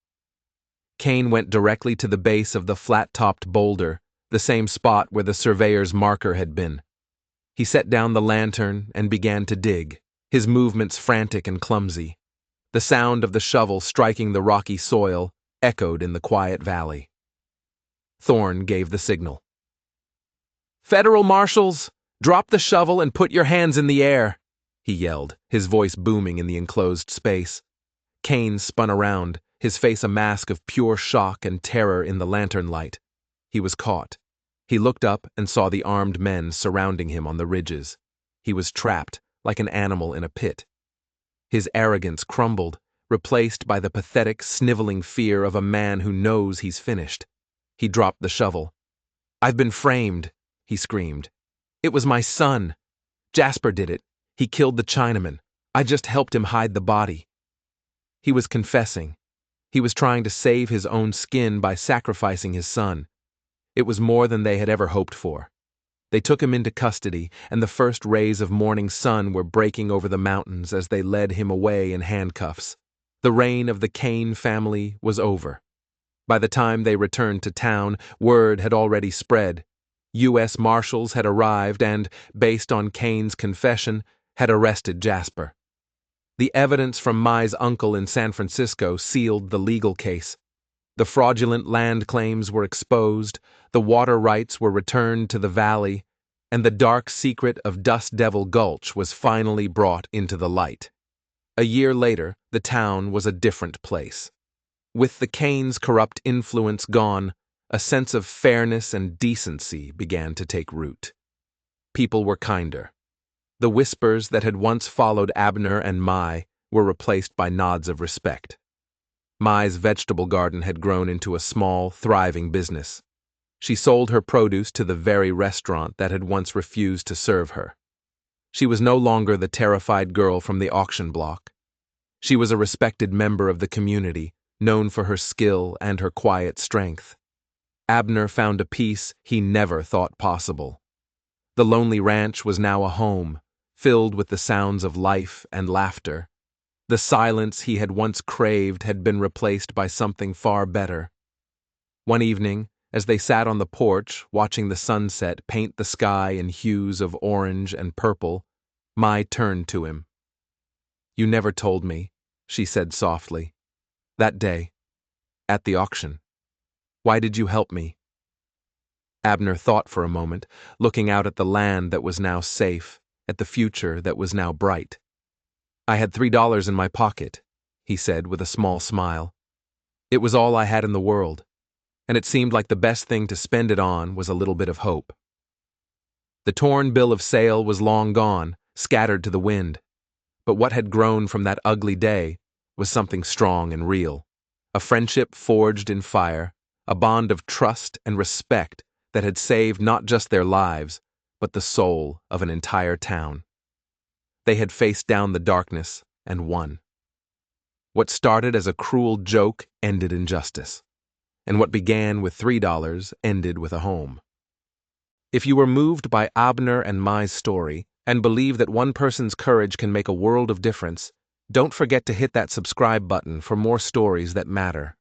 Kane went directly to the base of the flat-topped boulder, the same spot where the surveyor's marker had been. He set down the lantern and began to dig, his movements frantic and clumsy. The sound of the shovel striking the rocky soil echoed in the quiet valley. Thorne gave the signal. "Federal marshals, drop the shovel and put your hands in the air," he yelled, his voice booming in the enclosed space. Kane spun around, his face a mask of pure shock and terror in the lantern light. He was caught. He looked up and saw the armed men surrounding him on the ridges. He was trapped, like an animal in a pit. His arrogance crumbled, replaced by the pathetic, sniveling fear of a man who knows he's finished. He dropped the shovel. "I've been framed," he screamed. "It was my son. Jasper did it. He killed the Chinaman. I just helped him hide the body." He was confessing. He was trying to save his own skin by sacrificing his son. It was more than they had ever hoped for. They took him into custody, and the first rays of morning sun were breaking over the mountains as they led him away in handcuffs. The reign of the Kane family was over. By the time they returned to town, word had already spread. U.S. Marshals had arrived and, based on Kane's confession, had arrested Jasper. The evidence from Mai's uncle in San Francisco sealed the legal case. The fraudulent land claims were exposed, the water rights were returned to the valley, and the dark secret of Dust Devil Gulch was finally brought into the light. A year later, the town was a different place. With the Kanes' corrupt influence gone, a sense of fairness and decency began to take root. People were kinder. The whispers that had once followed Abner and Mai were replaced by nods of respect. Mai's vegetable garden had grown into a small, thriving business. She sold her produce to the very restaurant that had once refused to serve her. She was no longer the terrified girl from the auction block. She was a respected member of the community, known for her skill and her quiet strength. Abner found a peace he never thought possible. The lonely ranch was now a home, filled with the sounds of life and laughter. The silence he had once craved had been replaced by something far better. One evening, as they sat on the porch watching the sunset paint the sky in hues of orange and purple, Mai turned to him. "You never told me," she said softly. "That day, at the auction. Why did you help me?" Abner thought for a moment, looking out at the land that was now safe, at the future that was now bright. "I had $3 in my pocket," he said with a small smile. "It was all I had in the world, and it seemed like the best thing to spend it on was a little bit of hope." The torn bill of sale was long gone, scattered to the wind. But what had grown from that ugly day was something strong and real. A friendship forged in fire, a bond of trust and respect that had saved not just their lives, but the soul of an entire town. They had faced down the darkness and won. What started as a cruel joke ended in justice, and what began with $3 ended with a home. If you were moved by Abner and Mai's story and believe that one person's courage can make a world of difference, don't forget to hit that subscribe button for more stories that matter.